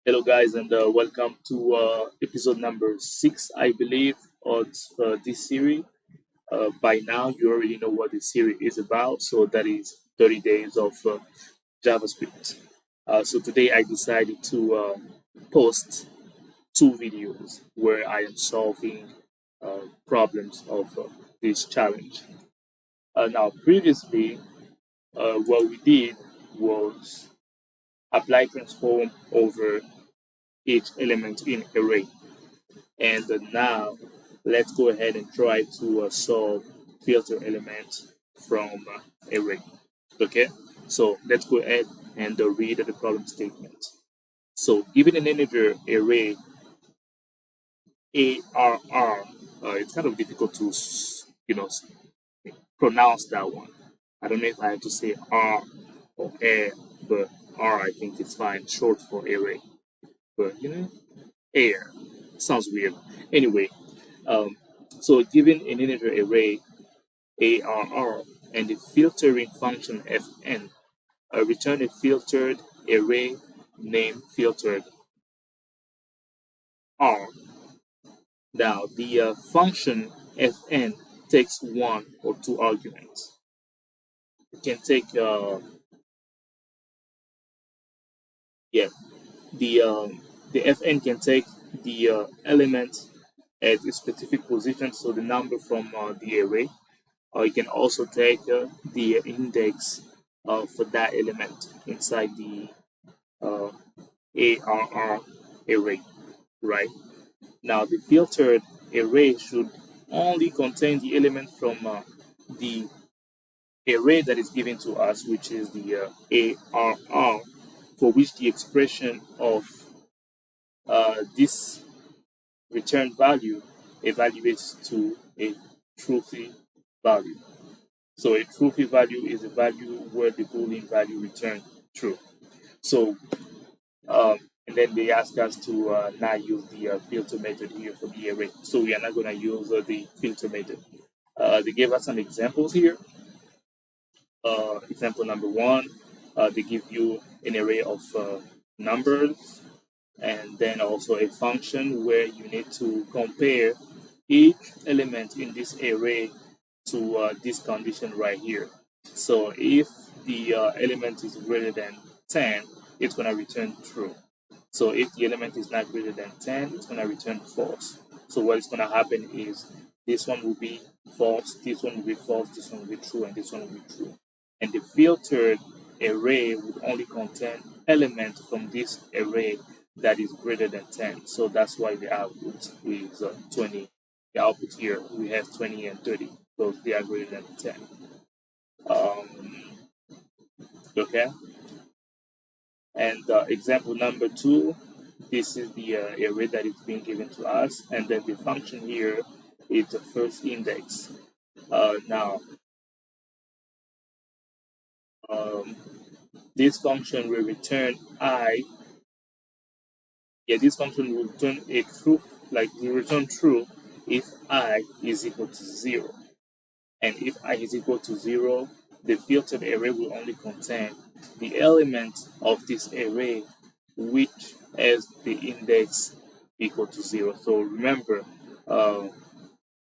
Hello, guys, and welcome to episode number 6, I believe, of this series. By now, you already know what this series is about, so that is 30 days of JavaScript. So today, I decided to post two videos where I am solving problems of this challenge. Now, previously, what we did was apply transform over each element in array. And now let's go ahead and try to solve filter element from array. Okay, so let's go ahead and read the problem statement. So given an integer array ARR, it's kind of difficult to pronounce that one. I don't know if I have to say R or A, but R I think it's fine, short for array. But air sounds weird. Anyway, um, so given an integer array ARR and the filtering function fn, return a filtered array name filtered R. Now the function fn takes one or two arguments. It can take yeah the fn can take the element at a specific position, so the number from the array. Or you can also take the index for that element inside the uh, ARR array, right? Now, the filtered array should only contain the element from the array that is given to us, which is the ARR, for which the expression of this return value evaluates to a truthy value. So a truthy value is a value where the Boolean value returns true. So and then they ask us to not use the filter method here for the array. So we are not going to use the filter method. They gave us some examples here. Example number one, they give you an array of numbers and then also a function where you need to compare each element in this array to this condition right here. So if the element is greater than 10, it's going to return true. So if the element is not greater than 10, it's going to return false. So what is going to happen is this one will be false, this one will be false, this one will be true, and this one will be true. And the filtered array would only contain elements from this array that is greater than 10. So that's why the output is 20. The output here, we have 20 and 30 because they are greater than 10. Okay. And example number two, this is the array that is being given to us, and then the function here is the first index. Now, this function will return I. Yeah, this function will return a true, will return true if I is equal to 0. And if I is equal to 0, the filtered array will only contain the element of this array which has the index equal to 0. So remember,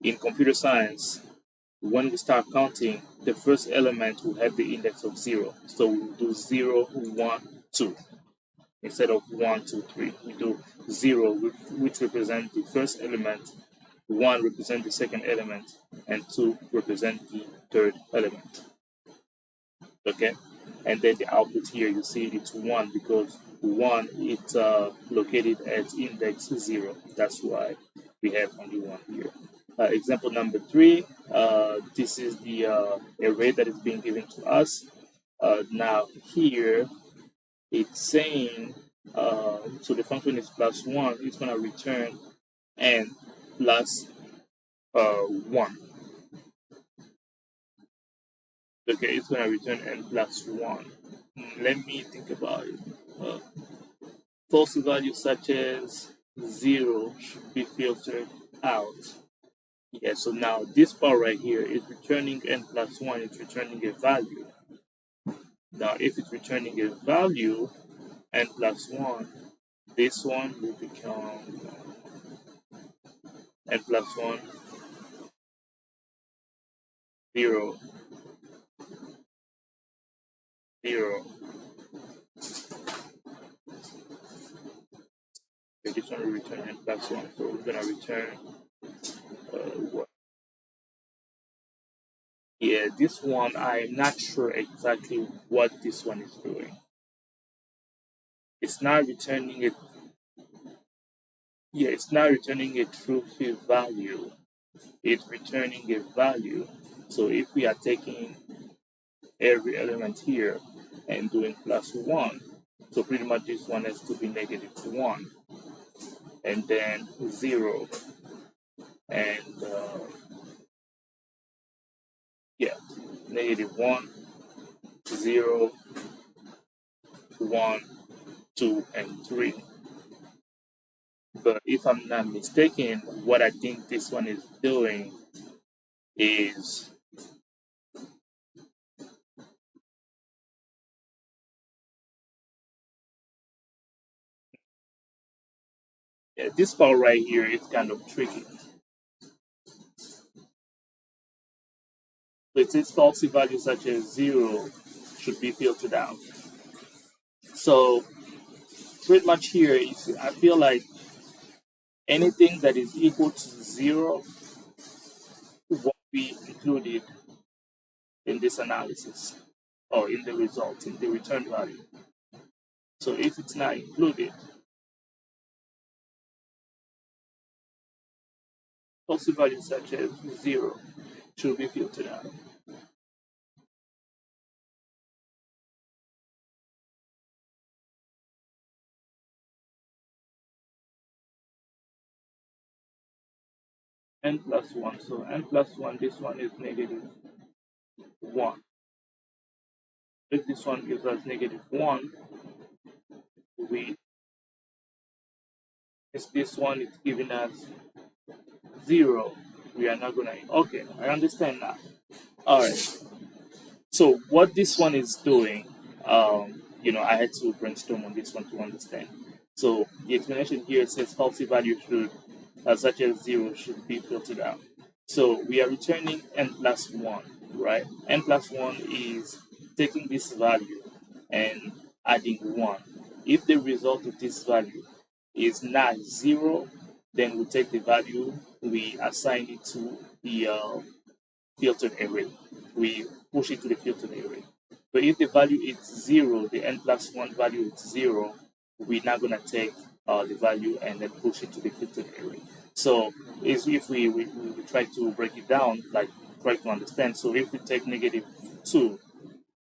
in computer science, when we start counting, the first element will have the index of 0. So we'll do 0, 1, 2. Instead of 1, 2, 3, we do 0, which represents the first element, 1 represents the second element, and 2 represents the third element. Okay, and then the output here, you see it's 1 because 1 it's located at index 0. That's why we have only 1 here. Example number 3, this is the array that is being given to us. Now here it's saying, so the function is plus 1, it's going to return n plus 1. Okay, it's going to return n plus 1. Let me think about it. False values such as 0 should be filtered out. Yeah, so now this part right here is returning n plus 1, it's returning a value. Now, if it's returning a value, n plus 1, this one will become n plus 1, 0, 0. Okay, this one will return n plus 1. So we're going to return what? Yeah, this one, I'm not sure exactly what this one is doing. It's not returning it. Yeah, it's not returning a true field value. It's returning a value. So if we are taking every element here and doing plus 1, so pretty much this one has to be negative 1, and then 0, and yeah, negative 1, 0, 1, 2, and 3. But if I'm not mistaken, what I think this one is doing is this part right here is kind of tricky. It says falsy values such as 0 should be filtered out. So pretty much here, I feel like anything that is equal to 0 won't be included in this analysis or in the result, in the return value. So if it's not included, falsy values such as 0 should be filtered out. N plus 1. So n plus 1, this one is negative 1. If this one gives us negative 1, if this one is giving us 0, we are not going to. Okay, I understand now. All right. So what this one is doing, I had to brainstorm on this one to understand. So the explanation here says falsy value should, such as 0, should be filtered out. So we are returning n plus 1, right? N plus 1 is taking this value and adding 1. If the result of this value is not 0, then we take the value, we assign it to the filtered array. We push it to the filtered array. But if the value is 0, the n plus 1 value is 0, we're not going to take the value and then push it to the filtered array. So if we try to break it down, like try to understand. So if we take negative 2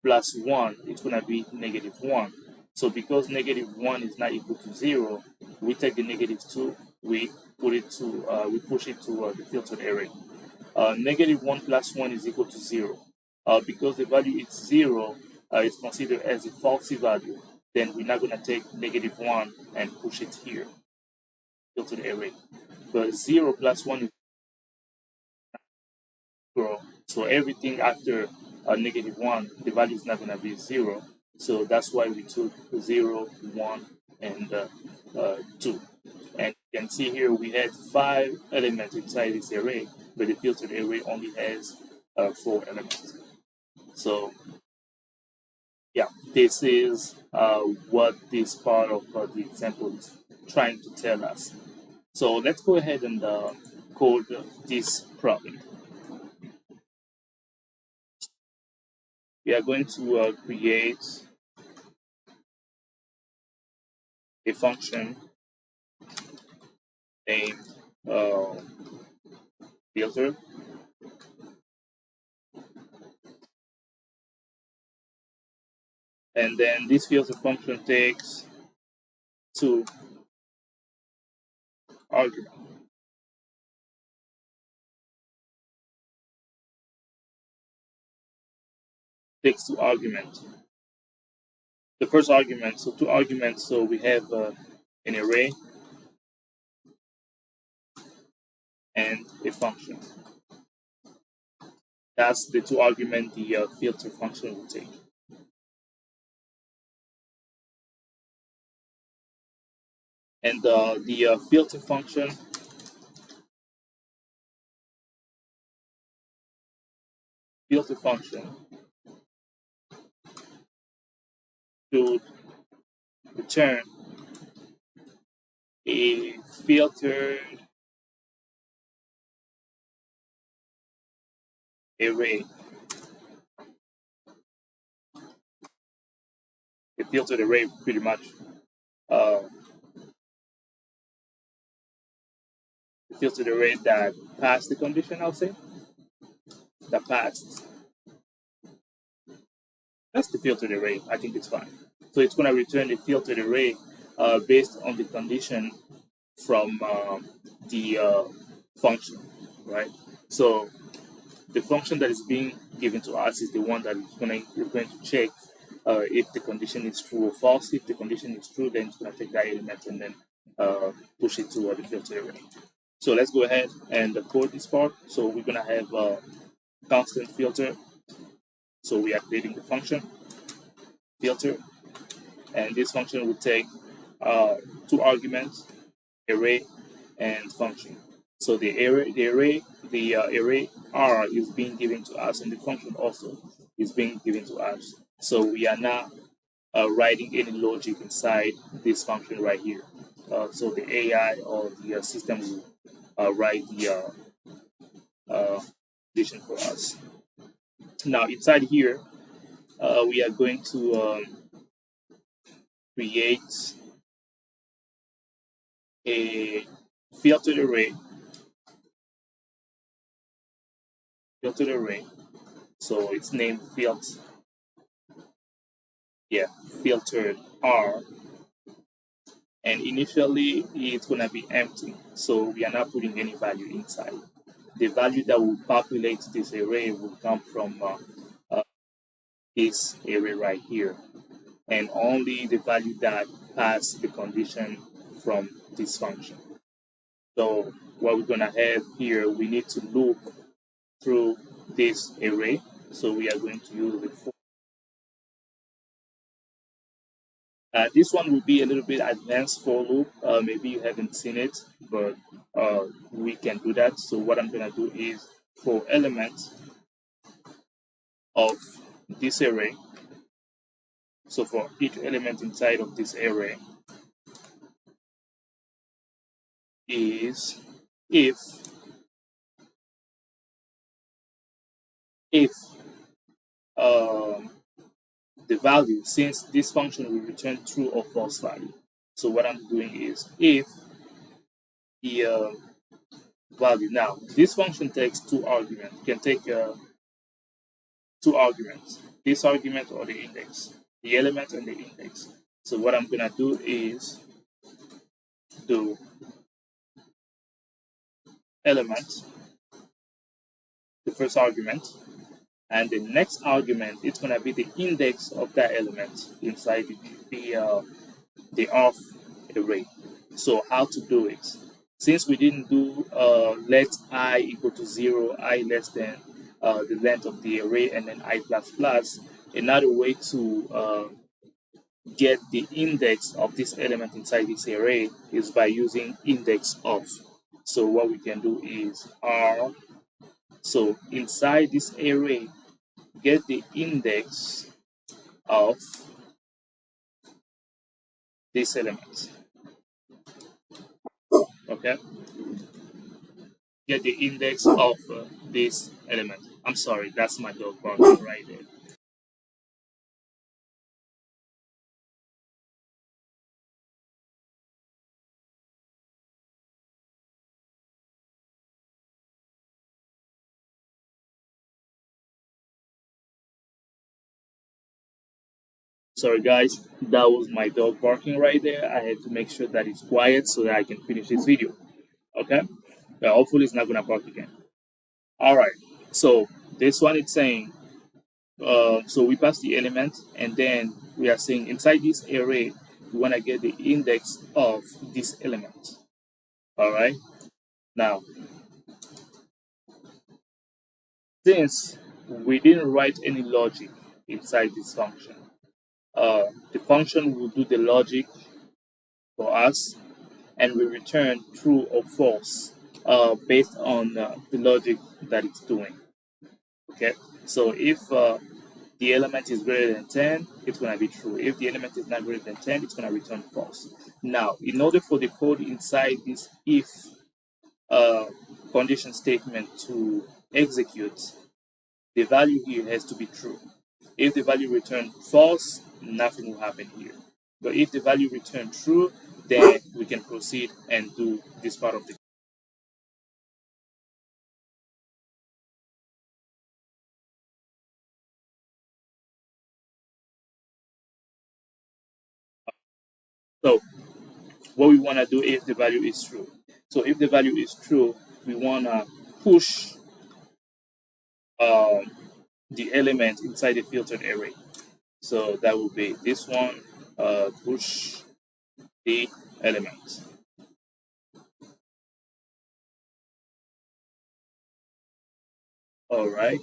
plus 1, it's going to be negative 1. So because negative 1 is not equal to 0, we take the negative 2, we push it to the filtered array. Negative 1 plus 1 is equal to 0. Because the value is 0, it's considered as a falsy value, then we're not going to take negative 1 and push it here, filtered array. But 0 plus 1 is 0. So everything after negative 1, the value is not going to be 0. So that's why we took 0, 1, and 2. And you can see here we had 5 elements inside this array, but the filtered array only has 4 elements. So yeah, this is what this part of the example is trying to tell us. So let's go ahead and code this problem. We are going to create a function named filter. And then this filter function takes 2 arguments. Takes 2 arguments. The first argument, so 2 arguments, so we have an array and a function. That's the 2 arguments the filter function will take. And the filter function should return a filtered array. A filtered array, pretty much. Uh, a filtered array that passed the condition, I'll say. That passed. That's the filtered array. I think it's fine. So it's going to return a filtered array based on the condition from the function, right? So the function that is being given to us is the one that we're going to check if the condition is true or false. If the condition is true, then it's going to take that element and then push it to the filtered array. So let's go ahead and code this part. So we're going to have a constant filter. So we are creating the function filter, and this function will take two arguments, array and function. So the array R is being given to us, and the function also is being given to us. So we are not writing any logic inside this function right here. So the AI or the system will write the condition for us. Now inside here, we are going to create a filtered array. So it's named filtered R, and initially it's gonna be empty, so we are not putting any value inside. The value that will populate this array will come from this array right here, and only the value that pass the condition from this function. So what we're gonna have here, we need to loop through this array. So we are going to use the for. This one will be a little bit advanced for loop. Maybe you haven't seen it, but we can do that. So what I'm gonna do is for element of this array. So for each element inside of this array is if the value, since this function will return true or false value. So what I'm doing is if the value, now this function takes two arguments. You can take two arguments, this argument or the index, the element and the index. So what I'm gonna do is do element, the first argument, and the next argument, it's gonna be the index of that element inside the of array. So how to do it? Since we didn't do let I equal to 0, I less than the length of the array, and then I plus plus, another way to get the index of this element inside this array is by using index of. So what we can do is R. So inside this array, get the index of this element. Okay, get the index of this element. I'm sorry, that's my dog barking right there. Sorry guys, that was my dog barking right there. I had to make sure that it's quiet so that I can finish this video. Okay, hopefully it's not gonna bark again. All right, so this one it's saying, so we pass the element, and then we are saying inside this array we want to get the index of this element. All right, now since we didn't write any logic inside this function, the function will do the logic for us, and we return true or false based on the logic that it's doing. Okay, so if the element is greater than 10, it's going to be true. If the element is not greater than 10, it's going to return false. Now, in order for the code inside this if condition statement to execute, the value here has to be true. If the value returns false, nothing will happen here. But if the value returns true, then we can proceed and do this part of the. So what we want to do if the value is true. So if the value is true, we want to push the element inside the filtered array. So that will be this one, push the element. All right,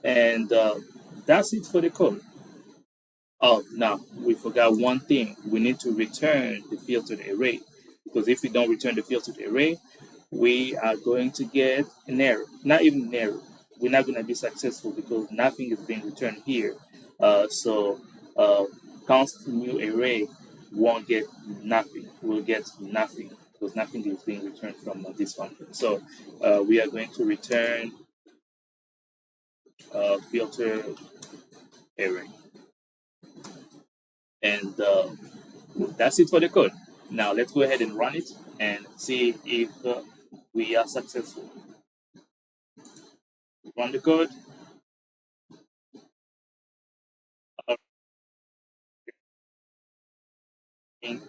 and that's it for the code. Oh, now we forgot one thing. We need to return the filtered array, because if we don't return the filtered array, we are going to get an error. Not even an error. We're not going to be successful because nothing is being returned here. So const new array won't get nothing. We'll get nothing because nothing is being returned from this function. So we are going to return filter array. And that's it for the code. Now let's go ahead and run it and see if we are successful. Run the code.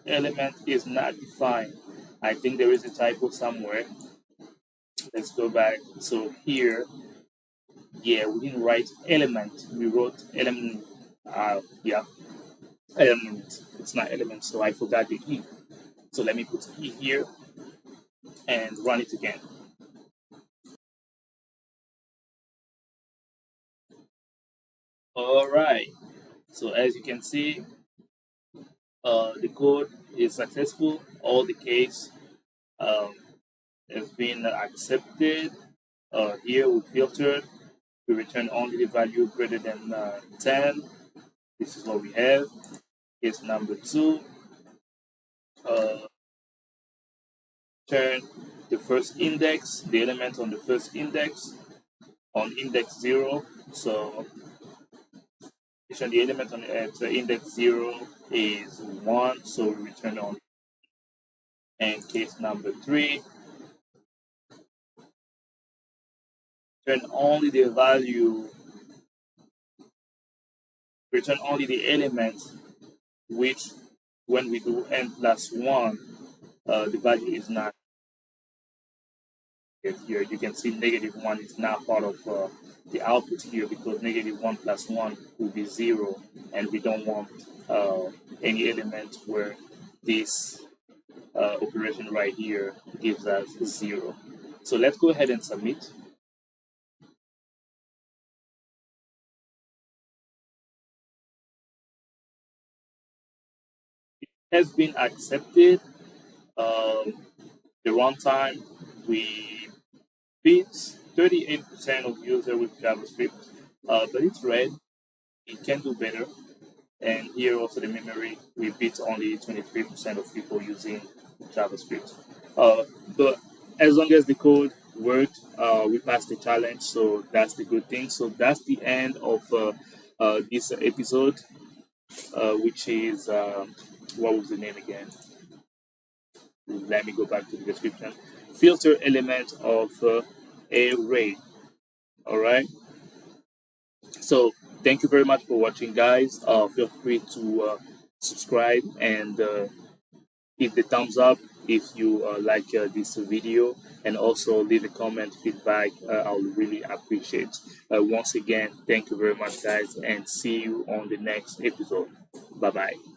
Element is not defined. I think there is a typo somewhere. Let's go back. So here, yeah, we didn't write element. We wrote element. Yeah, element. It's not element, so I forgot the E. So let me put E here and run it again. All right. So as you can see, the code is successful. All the case has been accepted. Here we filtered. We return only the value greater than 10. This is what we have. Case number 2. Turn the first index, the element on the first index, on index 0. So the element on index 0 is 1, so we return on. And case number 3, return only the value, return only the element which, when we do n plus 1, the value is not here. You can see -1 is not part of the output here because -1 plus 1 will be 0, and we don't want any element where this operation right here gives us 0. So let's go ahead and submit. It has been accepted. The runtime, we beat 38% of users with JavaScript, but it's red. It can do better. And here also the memory, we beat only 23% of people using JavaScript. But as long as the code worked, we passed the challenge, so that's the good thing. So that's the end of this episode, which is, what was the name again? Let me go back to the description. Filter element of array. All right. So thank you very much for watching, guys. Feel free to subscribe and hit the thumbs up if you like this video, and also leave a comment, feedback. I'll really appreciate. Once again, thank you very much, guys, and see you on the next episode. Bye bye.